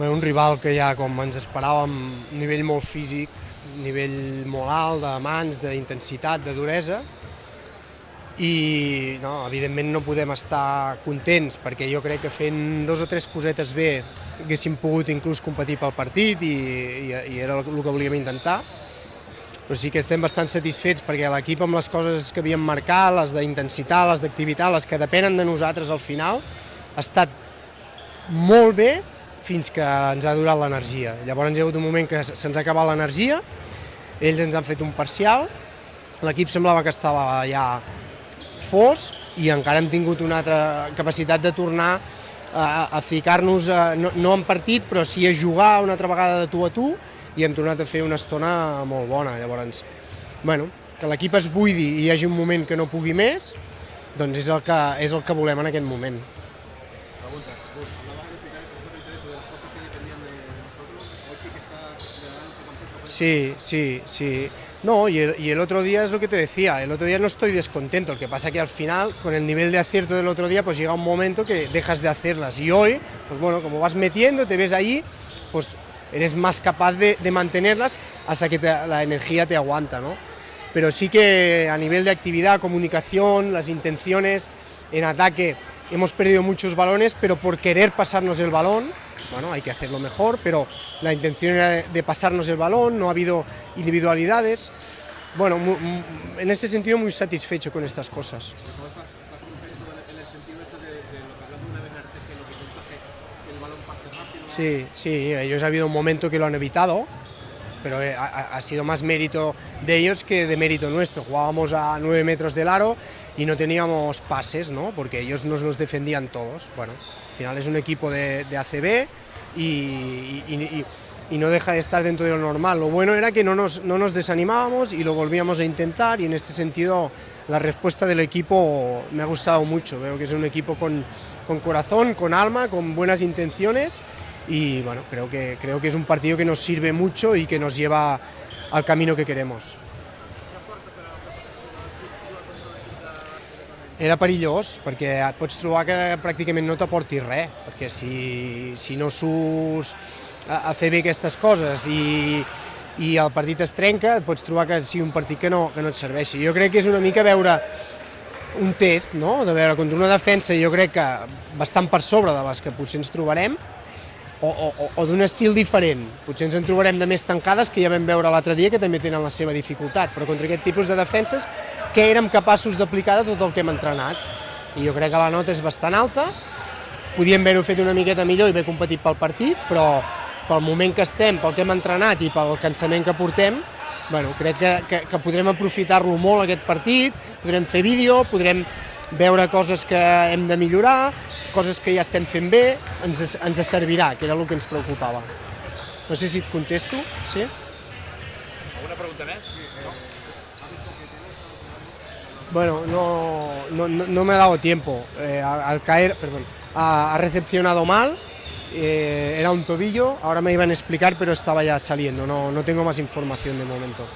Un rival que ja, com ens esperàvem, nivell molt físic, nivell molt alt de mans, d'intensitat, de duresa, i no, evidentment no podem estar contents perquè jo crec que fent 2 o 3 cosetes bé haguéssim pogut inclús competir pel partit i era el que volíem intentar. Però sí que estem bastant satisfets perquè l'equip amb les coses que havíem marcat, les d'intensitat, les d'activitat, les que depenen de nosaltres al final, ha estat molt bé fins que ens ha durat l'energia. Llavors hi ha hagut un moment que se'ns ha acabat l'energia, ells ens han fet un parcial, l'equip semblava que estava ja fos i encara hem tingut una altra capacitat de tornar a ficar-nos, no en partit, però sí a jugar una altra vegada de tu a tu i hem tornat a fer una estona molt bona. Llavors, que l'equip es buidi i hi hagi un moment que no pugui més, doncs és el que volem en aquest moment. Sí. No, y el otro día es lo que te decía, el otro día no estoy descontento, lo que pasa que al final, con el nivel de acierto del otro día, pues llega un momento que dejas de hacerlas. Y hoy, pues bueno, como vas metiendo, te ves ahí, pues eres más capaz de mantenerlas hasta que la energía te aguanta, ¿no? Pero sí que a nivel de actividad, comunicación, las intenciones, en ataque hemos perdido muchos balones, pero por querer pasarnos el balón, bueno, hay que hacerlo mejor, pero la intención era de pasarnos el balón, no ha habido individualidades. Bueno, en ese sentido muy satisfecho con estas cosas. Sí, ellos ha habido un momento que lo han evitado, pero ha sido más mérito de ellos que de mérito nuestro. Jugábamos a 9 metros del aro y no teníamos pases, ¿no? Porque ellos nos los defendían todos. Bueno, al final es un equipo de ACB y no deja de estar dentro de lo normal. Lo bueno era que no nos desanimábamos y lo volvíamos a intentar, y en este sentido la respuesta del equipo me ha gustado mucho. Veo que es un equipo con corazón, con alma, con buenas intenciones, y bueno, creo que es un partido que nos sirve mucho y que nos lleva al camino que queremos. Era perillós, perquè et pots trobar que pràcticament no t'aporti res, perquè si no surts a fer bé aquestes coses i el partit es trenca, et pots trobar que sigui un partit que no et serveixi. Jo crec que és una mica veure un test, no? De veure contra una defensa, jo crec que bastant per sobre de les que potser ens trobarem, o d'un estil diferent. Potser ens en trobarem de més tancades, que ja vam veure l'altre dia, que també tenen la seva dificultat, però contra aquest tipus de defenses que érem capaços d'aplicar de tot el que hem entrenat. I jo crec que la nota és bastant alta, podíem haver-ho fet una miqueta millor i haver competit pel partit, però pel moment que estem, pel que hem entrenat i pel cansament que portem, crec que podrem aprofitar-lo molt aquest partit, podrem fer vídeo, podrem veure coses que hem de millorar, coses que ja estem fent bé, ens servirà, que era el que ens preocupava. No sé si et contesto, sí? ¿Alguna pregunta més? Bueno, no me ha dado tiempo. Al caer, ha recepcionado mal, era un tobillo, ahora me iban a explicar, pero estaba ya saliendo, no tengo más información de momento.